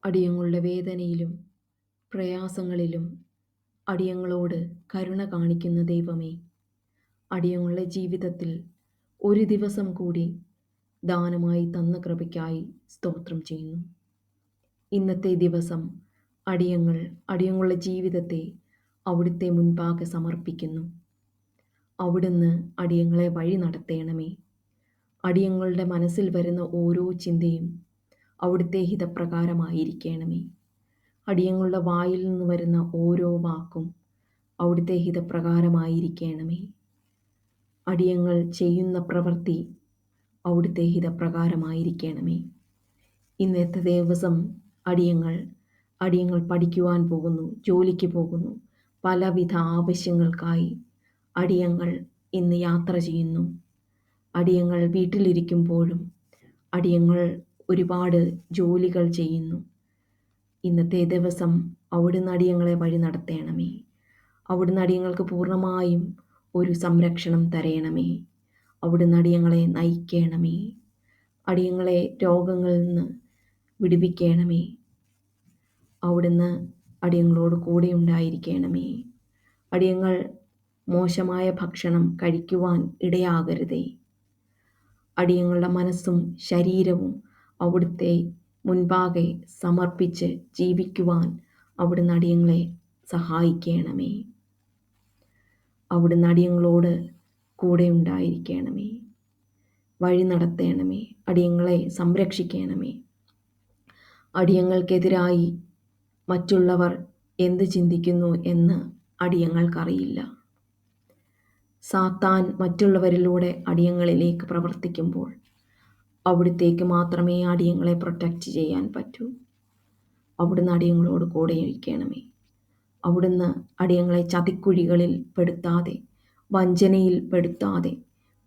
അടിയങ്ങളുടെ വേദനയിലും പ്രയാസങ്ങളിലും അടിയങ്ങളോട് കരുണ കാണിക്കുന്ന ദൈവമേ, അടിയങ്ങളുടെ ജീവിതത്തിൽ ഒരു ദിവസം കൂടി ദാനമായി തന്ന കൃപയ്ക്കായി സ്തോത്രം ചെയ്യുന്നു. ഇന്നത്തെ ദിവസം അടിയങ്ങളുടെ ജീവിതത്തെ അവിടുത്തെ മുൻപാകെ സമർപ്പിക്കുന്നു. അവിടുന്ന് അടിയങ്ങളെ വഴി നടത്തേണമേ. അടിയങ്ങളുടെ മനസ്സിൽ വരുന്ന ഓരോ ചിന്തയും അവിടുത്തെ ഹിതപ്രകാരമായിരിക്കണമേ. അടിയങ്ങളുടെ വായിൽ നിന്ന് വരുന്ന ഓരോ വാക്കും അവിടുത്തെ ഹിതപ്രകാരമായിരിക്കണമേ. അടിയങ്ങൾ ചെയ്യുന്ന പ്രവൃത്തി അവിടുത്തെ ഹിതപ്രകാരമായിരിക്കണമേ. ഇന്നത്തെ ദിവസം അടിയങ്ങൾ പഠിക്കുവാൻ പോകുന്നു, ജോലിക്ക് പോകുന്നു. പലവിധ ആവശ്യങ്ങൾക്കായി അടിയങ്ങൾ ഇന്ന് യാത്ര ചെയ്യുന്നു. അടിയങ്ങൾ വീട്ടിലിരിക്കുമ്പോഴും അടിയങ്ങൾ ഒരുപാട് ജോലികൾ ചെയ്യുന്നു. ഇന്നത്തെ ദിവസം അവിടുന്ന് അടിയങ്ങളെ വഴി നടത്തണമേ. അവിടുന്ന് അടിയങ്ങൾക്ക് പൂർണ്ണമായും ഒരു സംരക്ഷണം തരയണമേ. അവിടുന്ന് അടിയങ്ങളെ നയിക്കണമേ. അടിയങ്ങളെ രോഗങ്ങളിൽ നിന്ന് വിടുവിക്കണമേ. അവിടുന്ന് അടിയങ്ങളോട് കൂടെ ഉണ്ടായിരിക്കണമേ. അടിയങ്ങൾ മോശമായ ഭക്ഷണം കഴിക്കുവാൻ ഇടയാകരുതേ. അടിയങ്ങളുടെ മനസ്സും ശരീരവും അവിടുത്തെ മുൻപാകെ സമർപ്പിച്ച് ജീവിക്കുവാൻ അവിടുന്ന് അടിയങ്ങളെ സഹായിക്കണമേ. അവിടുന്ന് അടിയങ്ങളോട് കൂടെ ഉണ്ടായിരിക്കണമേ. വഴി നടത്തണമേ. അടിയങ്ങളെ സംരക്ഷിക്കണമേ. അടിയങ്ങൾക്കെതിരായി മറ്റുള്ളവർ എന്ത് ചിന്തിക്കുന്നു എന്ന് അടിയങ്ങൾക്കറിയില്ല. സാത്താൻ മറ്റുള്ളവരിലൂടെ അടിയങ്ങളിലേക്ക് പ്രവർത്തിക്കുമ്പോൾ അവിടുത്തേക്ക് മാത്രമേ അടിയങ്ങളെ പ്രൊട്ടക്റ്റ് ചെയ്യാൻ പറ്റൂ. അവിടുന്ന് അടിയങ്ങളോട് കൂടെ ഇരിക്കണമേ. അവിടുന്ന് അടിയങ്ങളെ ചതിക്കുഴികളിൽ പെടുത്താതെ, വഞ്ചനയിൽ പെടുത്താതെ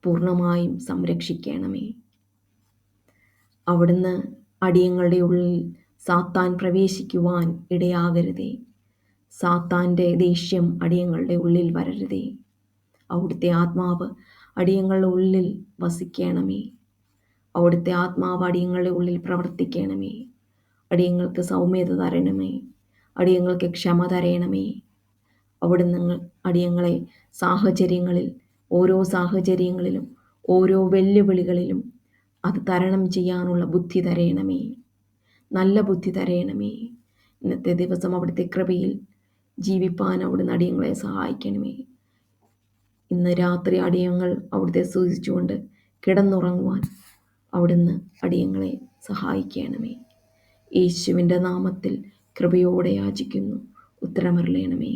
പൂർണ്ണമായും സംരക്ഷിക്കണമേ. അവിടുന്ന് അടിയങ്ങളുടെ ഉള്ളിൽ സാത്താൻ പ്രവേശിക്കുവാൻ ഇടയാകരുതേ. സാത്താൻ്റെ ദേഷ്യം അടിയങ്ങളുടെ ഉള്ളിൽ വരരുതേ. അവിടുത്തെ ആത്മാവ് അടിയങ്ങളുടെ ഉള്ളിൽ വസിക്കണമേ. അവിടുത്തെ ആത്മാവ് അടിയങ്ങളുടെ ഉള്ളിൽ പ്രവർത്തിക്കണമേ. അടിയങ്ങൾക്ക് സൗമ്യത തരണമേ. അടിയങ്ങൾക്ക് ക്ഷമ തരണമേ. അവിടുന്ന് അടിയങ്ങളെ ഓരോ സാഹചര്യങ്ങളിലും ഓരോ വെല്ലുവിളികളിലും അത് തരണം ചെയ്യാനുള്ള ബുദ്ധി തരണമേ. നല്ല ബുദ്ധി തരണമേ. ഇന്നത്തെ ദിവസം അവിടുത്തെ കൃപയിൽ ജീവിപ്പാൻ അവിടുന്ന് അടിയങ്ങളെ സഹായിക്കണമേ. ഇന്ന് രാത്രി അടിയങ്ങൾ അവിടുത്തെ സ്തുതിച്ചുകൊണ്ട് കിടന്നുറങ്ങുവാൻ അവിടുന്ന് അടിയങ്ങളെ സഹായിക്കണമേ. യേശുവിൻ്റെ നാമത്തിൽ കൃപയോടെ യാചിക്കുന്നു. ഉത്തരമരുളണമേ.